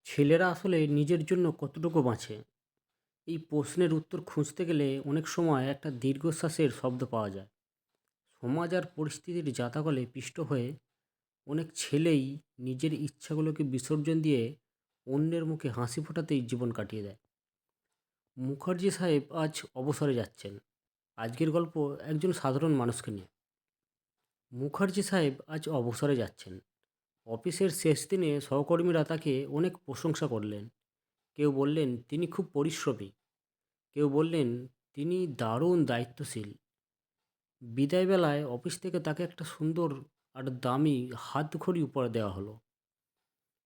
ছেলেরা আসলে নিজের জন্য কতটুকু বাঁচে? এই প্রশ্নের উত্তর খুঁজতে গেলে অনেক সময় একটা দীর্ঘশ্বাসের শব্দ পাওয়া যায়। সমাজ আর পরিস্থিতির জাতাকলে পিষ্ট হয়ে অনেক ছেলেই নিজের ইচ্ছাগুলোকে বিসর্জন দিয়ে অন্যের মুখে হাসি ফোটাতেই জীবন কাটিয়ে দেয়। মুখার্জি সাহেব আজ অবসরে যাচ্ছেন। আজকের গল্প একজন সাধারণ মানুষকে নিয়ে। মুখার্জি সাহেব আজ অবসরে যাচ্ছেন। অফিসের শেষ দিনে সহকর্মীরা তাকে অনেক প্রশংসা করলেন। কেউ বললেন তিনি খুব পরিশ্রমী, কেউ বললেন তিনি দারুণ দায়িত্বশীল। বিদায়বেলায় অফিস থেকে তাকে একটা সুন্দর আর দামি হাতঘড়ি উপহার দেওয়া হলো।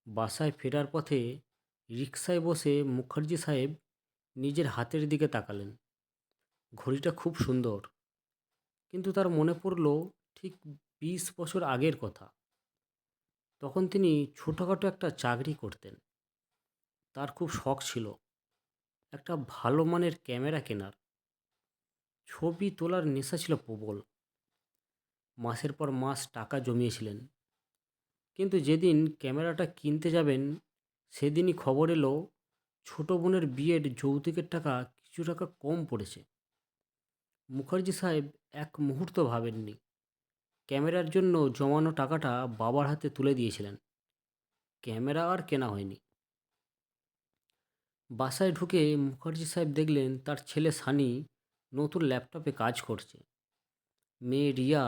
বাসায় ফেরার পথে রিকশায় বসে মুখার্জি সাহেব নিজের হাতের দিকে তাকালেন। ঘড়িটা খুব সুন্দর, কিন্তু তার মনে পড়ল ঠিক 20 বছর আগের কথা। তখন তিনি ছোটোখাটো একটা চাকরি করতেন। তার খুব শখ ছিল একটা ভালো মানের ক্যামেরা কেনার। ছবি তোলার নেশা ছিল প্রবল। মাসের পর মাস টাকা জমিয়েছিলেন, কিন্তু যেদিন ক্যামেরাটা কিনতে যাবেন সেদিনই খবর এলো ছোট বোনের বিয়ের যৌতুকের টাকা কিছু টাকা কম পড়েছে। মুখার্জি সাহেব এক মুহূর্ত ভাবেননি। ক্যামেরার জন্য জমানো টাকাটা বাবার হাতে তুলে দিয়েছিলেন। ক্যামেরা আর কেনা হয়নি। বাসায় ঢুকে মুখার্জি সাহেব দেখলেন তার ছেলে সানি নতুন ল্যাপটপে কাজ করছে। মেয়ে রিয়া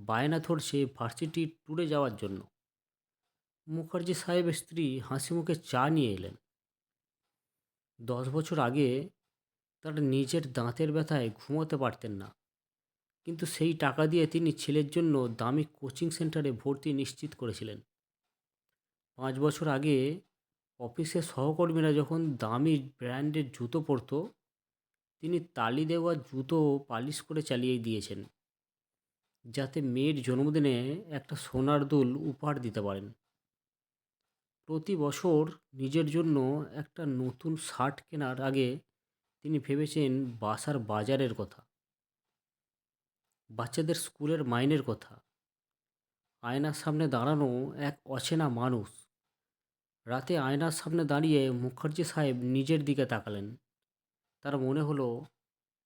বায়না ধরছে ভার্সিটি ট্যুরে যাওয়ার জন্য। মুখার্জি সাহেবের স্ত্রী হাসিমুখে চা নিয়ে এলেন। 10 বছর আগে তার নিজের দাঁতের ব্যথায় ঘুমোতে পারতেন না, কিন্তু সেই টাকা দিয়ে তিনি ছেলের জন্য দামি কোচিং সেন্টারে ভর্তি নিশ্চিত করেছিলেন। 5 বছর আগে অফিসের সহকর্মীরা যখন দামি ব্র্যান্ডের জুতো পরতো, তিনি তালি দেওয়া জুতো পালিশ করে চালিয়ে দিয়েছেন, যাতে মেয়ের জন্মদিনে একটা সোনার দুল উপহার দিতে পারেন। প্রতি বছর নিজের জন্য একটা নতুন শার্ট কেনার আগে তিনি ভেবেছেন বাসার বাজারের কথা, বাচ্চাদের স্কুলের মাইনের কথা। আয়নার সামনে দাঁড়ানো এক অচেনা মানুষ। রাতে আয়নার সামনে দাঁড়িয়ে মুখার্জি সাহেব নিজের দিকে তাকালেন। তার মনে হলো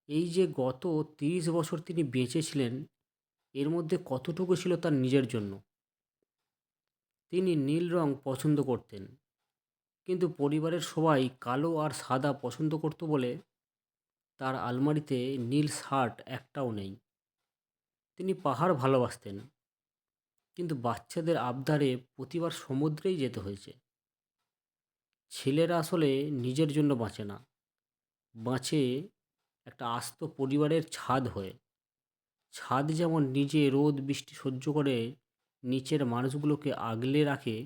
এই যে গত 30 বছর তিনি বেঁচে ছিলেন, এর মধ্যে কতটুকু ছিল তার নিজের জন্য। তিনি নীল রং পছন্দ করতেন, কিন্তু পরিবারের সবাই কালো আর সাদা পছন্দ করত বলে তার আলমারিতে নীল শার্ট একটাও নেই। তিনি পাহাড় ভালোবাসতেন, কিন্তু বাচ্চাদের আবদারে প্রতিবার সমুদ্রেই যেতে হয়েছে। ছেলেরা আসলে নিজের জন্য বাঁচে না, বাঁচে একটা আস্ত পরিবারের ছাদ হয়ে। ছাদ যেমন নিজে রোদ বৃষ্টি সহ্য করে নিচের মানুষগুলোকে আগলে রাখে,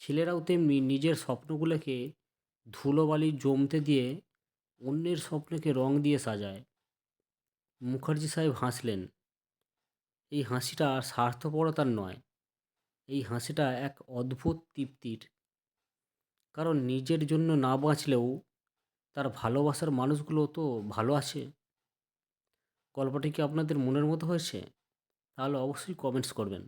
ছেলেরাও তেমনি নিজের স্বপ্নগুলোকে ধুলোবালি জমতে দিয়ে অন্যের স্বপ্নকে রং দিয়ে সাজায়। মুখার্জি সাহেব হাসলেন। এই হাসিটা স্বার্থপরতার নয়, এই হাসিটা এক অদ্ভুত তৃপ্তির। কারণ নিজের জন্য না বাঁচলেও তার ভালোবাসার মানুষগুলো তো ভালো আছে। গল্পটি কি আপনাদের মনের মতো হয়েছে? তাহলে অবশ্যই কমেন্টস করবেন।